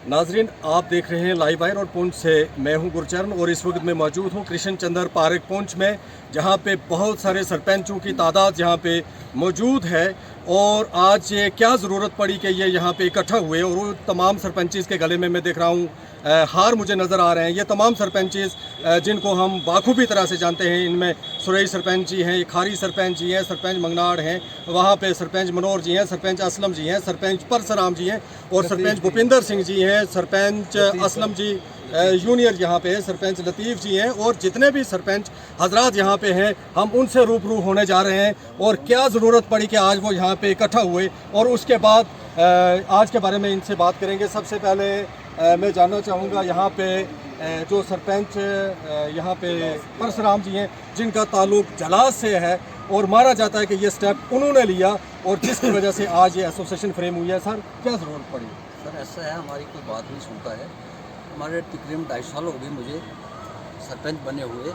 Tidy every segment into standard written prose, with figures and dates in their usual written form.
नाजरीन, आप देख रहे हैं लाइव वायर और पुंछ से मैं हूं गुरचरण और इस वक्त मैं मौजूद हूं कृष्ण चंद्र पार्क पुंछ में, जहां पे बहुत सारे सरपंचों की तादाद यहां पे मौजूद है। और आज ये क्या ज़रूरत पड़ी कि ये यहां पे इकट्ठा हुए और वो तमाम सरपंचेस के गले में मैं देख रहा हूं हार मुझे नज़र आ रहे हैं। ये तमाम सरपंचेस जिनको हम बाखूबी तरह से जानते हैं, इनमें सुरई सरपंच जी हैं, खारी सरपंच जी हैं, सरपंच मंगनाड़ हैं, वहाँ पे सरपंच मनोहर जी हैं, सरपंच असलम जी हैं, सरपंच परसराम जी हैं और सरपंच भूपिंदर सिंह जी हैं, सरपंच असलम जी जूनियर यहाँ पे है, सरपंच लतीफ़ जी हैं और जितने भी सरपंच हजरात यहाँ पे हैं, हम उनसे रूबरू होने जा रहे हैं। और क्या ज़रूरत पड़ी कि आज वो यहाँ पे इकट्ठा हुए और उसके बाद आज के बारे में इनसे बात करेंगे। सबसे पहले मैं जानना चाहूँगा यहाँ पे जो सरपंच यहाँ पे परसराम जी हैं, जिनका ताल्लुक जलास से है और माना जाता है कि ये स्टेप उन्होंने लिया और जिसकी वजह से आज ये एसोसिएशन फ्रेम हुई है। सर, क्या ज़रूरत पड़ी? सर, ऐसा है, हमारी कोई बात नहीं सुनता है। हमारे तकरीबन 2.5 साल हो गए मुझे सरपंच बने हुए।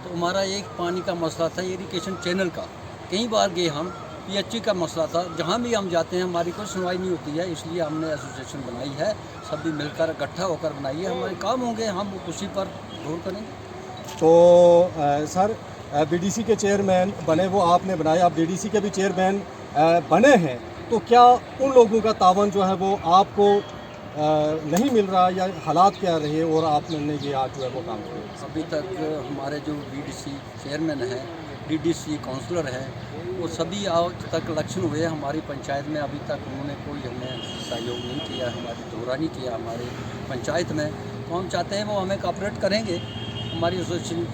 तो हमारा एक पानी का मसला था, इरिगेशन चैनल का। कई बार गए हम, पीएचई का मसला था, जहाँ भी हम जाते हैं हमारी कोई सुनवाई नहीं होती है। इसलिए हमने एसोसिएशन बनाई है, सभी मिलकर इकट्ठा होकर बनाई है। हमारे काम होंगे, हम उसी पर गौर करेंगे। तो सर, बीडीसी के चेयरमैन बने वो आपने बनाए, आप डीडीसी के भी चेयरमैन बने हैं, तो क्या उन लोगों का तावन जो है वो आपको नहीं मिल रहा या हालात क्या रहे और आपने ये आज जो है वो काम किया? अभी तक हमारे जो बीडीसी चेयरमैन हैं, डीडीसी काउंसलर हैं, वो सभी आज तक इलेक्शन हुए हमारी पंचायत में, अभी तक उन्होंने कोई हमें सहयोग नहीं किया, हमारी दौरा नहीं किया हमारे पंचायत में। तो हम चाहते हैं वो हमें कॉपरेट करेंगे, हमारी एसोसिएशन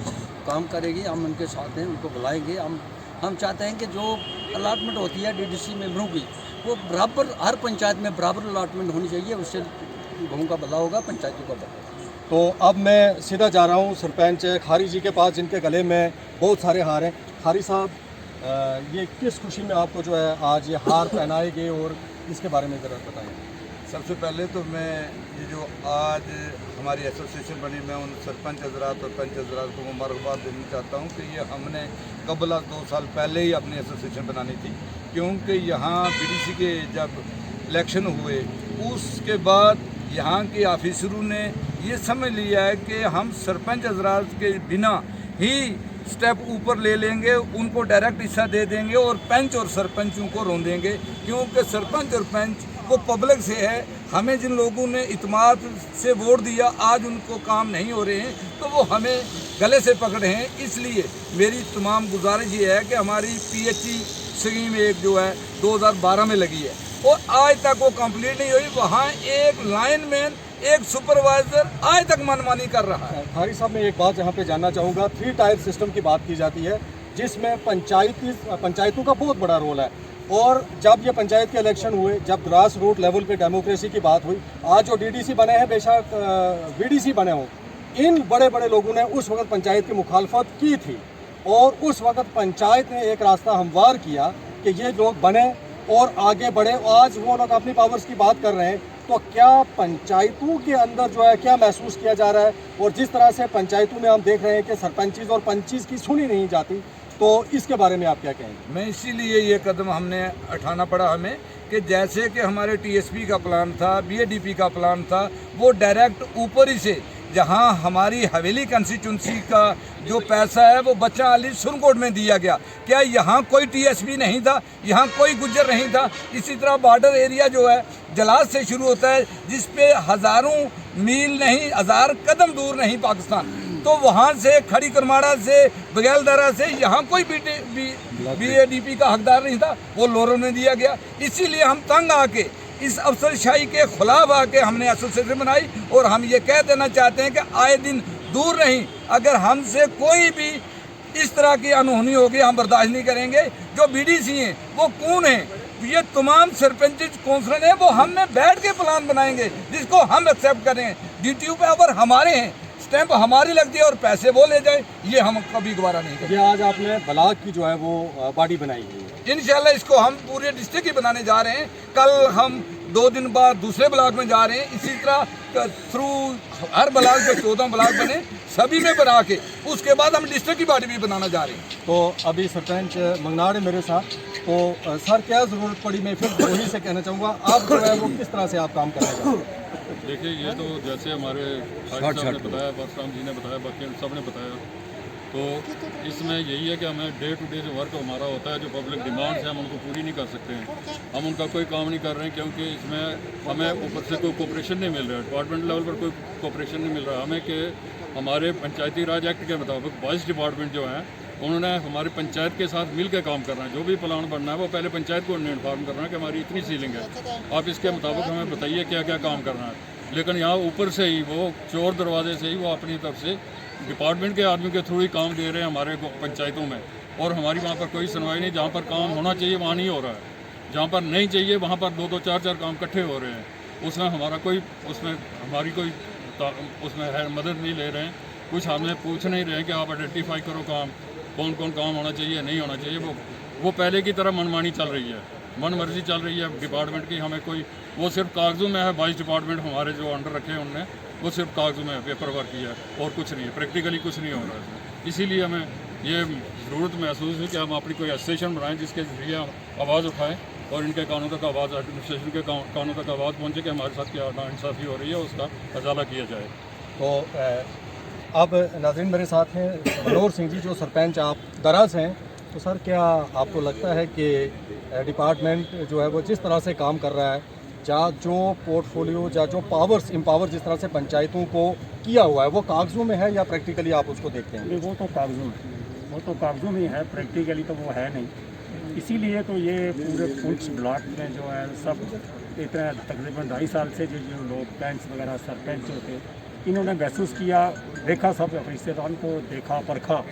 काम करेगी, हम उनके साथ हैं, उनको बुलाएंगे। हम चाहते हैं कि जो अलाटमेंट होती है डीडीसी मेंबरों की, वो बराबर हर पंचायत में बराबर अलाटमेंट होनी चाहिए। उससे गाँव का भला होगा, पंचायतों का भला। तो अब मैं सीधा जा रहा हूँ सरपंच खारी जी के पास, जिनके गले में बहुत सारे हार हैं। खारी साहब, ये किस खुशी में आपको जो है आज ये हार पहनाए गए और इसके बारे में ज़रा बताएं। सबसे पहले तो मैं ये जो आज हमारी एसोसिएशन बनी, मैं उन सरपंच हजरात और पंच हजरात को मुबारकबाद देना चाहता हूँ कि ये हमने कबला 2 साल पहले ही अपनी एसोसिएशन बनानी थी, क्योंकि यहाँ बीडीसी के जब इलेक्शन हुए उसके बाद यहाँ के ऑफिसरों ने ये समझ लिया है कि हम सरपंच हजरात के बिना ही स्टेप ऊपर ले लेंगे, उनको डायरेक्ट हिस्सा दे देंगे और पंच और सरपंचों को रोंदेंगे, क्योंकि सरपंच और पंच वो पब्लिक से है। हमें जिन लोगों ने इत्मीनान से वोट दिया, आज उनको काम नहीं हो रहे हैं तो वो हमें गले से पकड़े हैं। इसलिए मेरी तमाम गुजारिश ये है कि हमारी पीएचई स्कीम एक जो है 2012 में लगी है और आज तक वो कंप्लीट नहीं हुई। वहाँ एक लाइनमैन, एक सुपरवाइजर आज तक मनमानी कर रहा है। खारी साहब, मैं एक बात यहाँ पे जानना चाहूँगा, 3 टायर सिस्टम की बात की जाती है, जिसमें पंचायतों का बहुत बड़ा रोल है। और जब ये पंचायत के इलेक्शन हुए, जब ग्रास रूट लेवल पे डेमोक्रेसी की बात हुई, आज जो डीडीसी बने हैं, बेशक बीडीसी बने हों, इन बड़े बड़े लोगों ने उस वक्त पंचायत की मुखालफत की थी और उस वक्त पंचायत ने एक रास्ता हमवार किया कि ये लोग बने और आगे बढ़े। आज वो लोग अपनी पावर्स की बात कर रहे हैं, तो क्या पंचायतों के अंदर जो है क्या महसूस किया जा रहा है? और जिस तरह से पंचायतों में हम देख रहे हैं कि सरपंचीज और पंचीज की सुनी नहीं जाती, तो इसके बारे में आप क्या कहेंगे? मैं इसीलिए ये कदम हमने उठाना पड़ा हमें कि जैसे कि हमारे टीएसपी का प्लान था, बीएडीपी का प्लान था, वो डायरेक्ट ऊपर ही से, जहां हमारी हवेली कंस्टिट्यूंसी का जो पैसा है वो बच्चा अली सुरकोट में दिया गया। क्या यहाँ कोई टीएसपी नहीं था? यहाँ कोई गुज्जर नहीं था? इसी तरह बॉर्डर एरिया जो है जलास से शुरू होता है, जिस पे हज़ारों मील नहीं, 1000 कदम दूर नहीं पाकिस्तान, तो वहाँ से खड़ी करमाड़ा से बगैलदरा से यहाँ कोई बीएडीपी का हकदार नहीं था, वो लोरों ने दिया गया। इसीलिए हम तंग आके इस अफसरशाही के खिलाफ आके हमने एसोसिएशन बनाई और हम ये कह देना चाहते हैं कि आए दिन दूर नहीं, अगर हमसे कोई भी इस तरह की अनहोनी होगी हम बर्दाश्त नहीं करेंगे। जो बीडीसी हैं वो कौन है? ये तमाम सरपंच कौंसलर हैं, वो हमने बैठ के प्लान बनाएंगे जिसको हम एक्सेप्ट करें। डीटीयू पे अगर हमारे हैं, स्टैंप हमारी लगती है और पैसे वो ले जाए, ये हम कभी गवारा नहीं करेंगे। ये आज आपने ब्लॉक की जो है वो बॉडी बनाई हुई है, इंशाल्लाह इसको हम पूरे डिस्ट्रिक्ट ही बनाने जा रहे हैं। कल हम 2 दिन बाद दूसरे ब्लॉक में जा रहे हैं। इसी तरह थ्रू हर ब्लॉक जो 14 ब्लॉक बने सभी में बना के उसके बाद हम डिस्ट्रिक्ट की बॉडी भी बनाना जा रहे हैं। तो अभी सरपंच मंगनाड़ है मेरे साथ। तो सर, क्या ज़रूरत पड़ी? मैं फिर वही से कहना चाहूँगा, आप जो है वो किस तरह से आप काम करने जा रहे हैं? देखिए ये तो जैसे हमारे साहिब साहब ने बताया, परशुराम जी ने बताया, बाकी सब ने बताया, तो इसमें यही है कि हमें डे टू डे जो वर्क हमारा होता है, जो पब्लिक डिमांड्स हैं हम उनको पूरी नहीं कर सकते हैं। हम उनका कोई काम नहीं कर रहे हैं क्योंकि इसमें हमें ऊपर से कोई कोऑपरेशन नहीं मिल रहा है, डिपार्टमेंट लेवल पर कोई कोऑपरेशन नहीं मिल रहा हमें कि हमारे पंचायती राज एक्ट के मुताबिक 22 डिपार्टमेंट जो हैं उन्होंने हमारी पंचायत के साथ मिल के काम करना है। जो भी प्लान बनना है वो पहले पंचायत को इन्फॉर्म करना है कि हमारी इतनी सीलिंग है, आप इसके मुताबिक हमें बताइए क्या क्या काम करना है। लेकिन यहाँ ऊपर से ही वो चोर दरवाजे से ही वो अपनी तरफ से डिपार्टमेंट के आदमी के थ्रू ही काम दे रहे हैं हमारे पंचायतों में, और हमारी वहाँ पर कोई सुनवाई नहीं। जहाँ पर काम होना चाहिए वहाँ नहीं हो रहा है, जहाँ पर नहीं चाहिए वहाँ पर 2-2 4-4 काम इकट्ठे हो रहे हैं। उसमें हमारा कोई हमारी कोई उसमें है मदद नहीं ले रहे हैं, कुछ हमें पूछ नहीं रहे हैं कि आप आइडेंटिफाई करो काम कौन कौन काम होना चाहिए नहीं होना चाहिए। वो पहले की तरह मनमानी चल रही है, मन मर्जी चल रही है डिपार्टमेंट की। हमें कोई वो सिर्फ कागजों में है, 22 डिपार्टमेंट हमारे जो अंडर रखे हैं उनने वो सिर्फ कागजों में पेपर वर्क किया है और कुछ नहीं है, प्रैक्टिकली कुछ नहीं हो रहा है। इसीलिए हमें ये ज़रूरत महसूस हुई कि हम अपनी कोई एसोसिएशन बनाएं जिसके जरिए आवाज़ उठाएं और इनके कानून तक आवाज़, एडमिनिस्ट्रेशन के कानून तक आवाज़ पहुँचे कि हमारे साथ क्या नाइंसाफ़ी हो रही है उसका अजाला किया जाए। तो अब नाज़रीन मेरे साथ हैं मनोहर सिंह जी जो सरपंच आप दराज हैं। तो सर क्या आपको लगता है कि डिपार्टमेंट जो है वो जिस तरह से काम कर रहा है, या जो पोर्टफोलियो या जो पावर्स एम्पावर जिस तरह से पंचायतों को किया हुआ है वो कागजों में है या प्रैक्टिकली आप उसको देखते हैं? वो तो कागजों में है, प्रैक्टिकली तो वो है नहीं। इसीलिए तो ये पूरे पुंछ ब्लॉक में जो है सब इतना तकरीबन 2.5 साल से जो लोग पंच वगैरह सरपंच जो थे इन्होंने महसूस किया, देखा, सब रिश्तेदारों को देखा परखा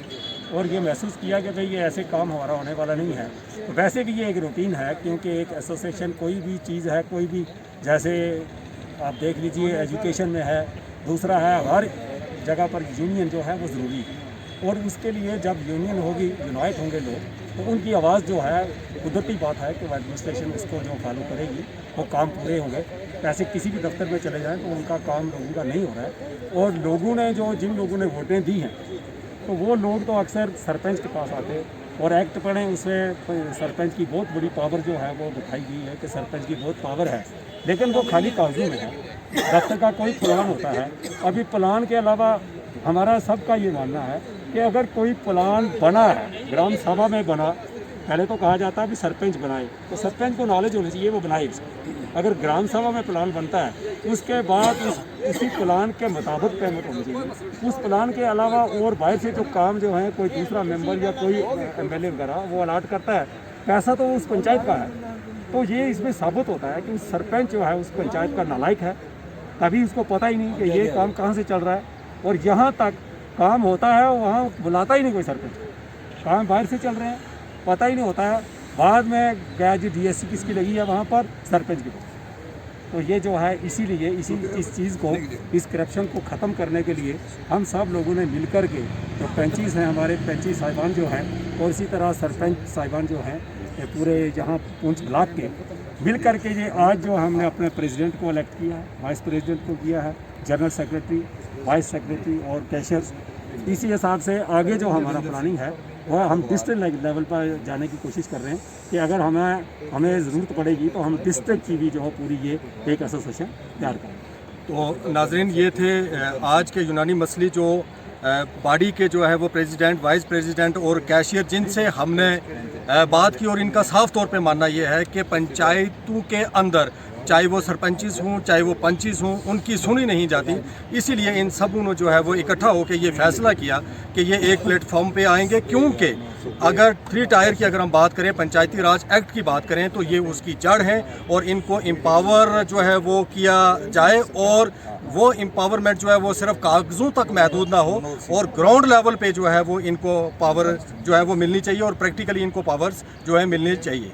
और ये महसूस किया कि भाई ये ऐसे काम हमारा होने वाला नहीं है। तो वैसे भी ये एक रूटीन है, क्योंकि एक एसोसिएशन कोई भी चीज़ है, कोई भी जैसे आप देख लीजिए एजुकेशन में है, दूसरा है हर जगह पर यूनियन जो है वो ज़रूरी है। और उसके लिए जब यूनियन होगी, यूनाइट होंगे लोग, तो उनकी आवाज़ जो है कुदरती बात है कि एडमिनिस्ट्रेशन इसको जो फॉलो करेगी वो काम पूरे होंगे। ऐसे किसी भी दफ्तर में चले जाएं तो उनका काम लोगों का नहीं हो रहा है। और लोगों ने जिन लोगों ने वोटें दी हैं तो वो लोग तो अक्सर सरपंच के पास आते और एक्ट पढ़ें, उसमें सरपंच की बहुत बड़ी पावर जो है वो दिखाई गई है कि सरपंच की बहुत पावर है, लेकिन वो खाली कागजों में है। दफ्तर का कोई प्लान होता है, अभी प्लान के अलावा हमारा सबका ये मानना है कि अगर कोई प्लान बना है, ग्राम सभा में बना, पहले तो कहा जाता है कि सरपंच बनाए, तो सरपंच को नॉलेज होनी चाहिए, वो बनाए इसको। अगर ग्राम सभा में प्लान बनता है उसके बाद उसी प्लान के मुताबिक पेमेंट होनी चाहिए। उस प्लान के अलावा और बाहर से जो काम जो है कोई दूसरा मेंबर या कोई एमएलए वगैरह वो अलाट करता है, पैसा तो उस पंचायत का है। तो ये इसमें साबित होता है कि उस सरपंच जो है उस पंचायत का नालायक है, तभी उसको पता ही नहीं कि ये काम कहाँ से चल रहा है। और जहाँ तक काम होता है वहाँ बुलाता ही नहीं कोई सरपंच, काम बाहर से चल रहे हैं, पता ही नहीं होता है। बाद में गया जी डीएससी किसकी लगी है वहाँ पर, सरपंच की। तो ये जो है इसीलिए इस चीज़ को, इस करप्शन को ख़त्म करने के लिए हम सब लोगों ने मिलकर के, जो पंचीज़ हैं हमारे पंची साहिबान जो हैं और इसी तरह सरपंच साहिबान जो हैं पूरे जहाँ पुंछ ब्लॉक के, मिल कर के ये आज जो हमने अपने प्रेसिडेंट को इलेक्ट किया है, वाइस प्रेसिडेंट को किया है, जनरल सेक्रेटरी, वाइस सेक्रेटरी और कैशियर्स। इसी हिसाब से आगे जो हमारा प्लानिंग है वह हम डिस्ट्रिक्ट लेवल पर जाने की कोशिश कर रहे हैं कि अगर हमें ज़रूरत पड़ेगी तो हम डिस्ट्रिक्ट की भी जो है पूरी ये एक एसोसिएशन तैयार करें। तो नाजरीन ये थे आज के यूनानी मसली जो बॉडी के जो है वो प्रेसिडेंट, वाइस प्रेसिडेंट और कैशियर जिनसे हमने बात की, और इनका साफ तौर पे मानना ये है कि पंचायतों के अंदर चाहे वो सरपंचीज हों चाहे वो पंचीज हों उनकी सुनी नहीं जाती। इसीलिए इन सबों ने जो है वो इकट्ठा होकर ये फैसला किया कि ये एक प्लेटफॉर्म पे आएंगे, क्योंकि अगर 3 टायर की अगर हम बात करें, पंचायती राज एक्ट की बात करें, तो ये उसकी जड़ है और इनको एम्पावर जो है वो किया जाए और वो एम्पावरमेंट जो है वो सिर्फ कागजों तक महदूद ना हो और ग्राउंड लेवल पे जो है वो इनको पावर जो है वो मिलनी चाहिए और प्रैक्टिकली इनको पावर्स जो है मिलनी चाहिए।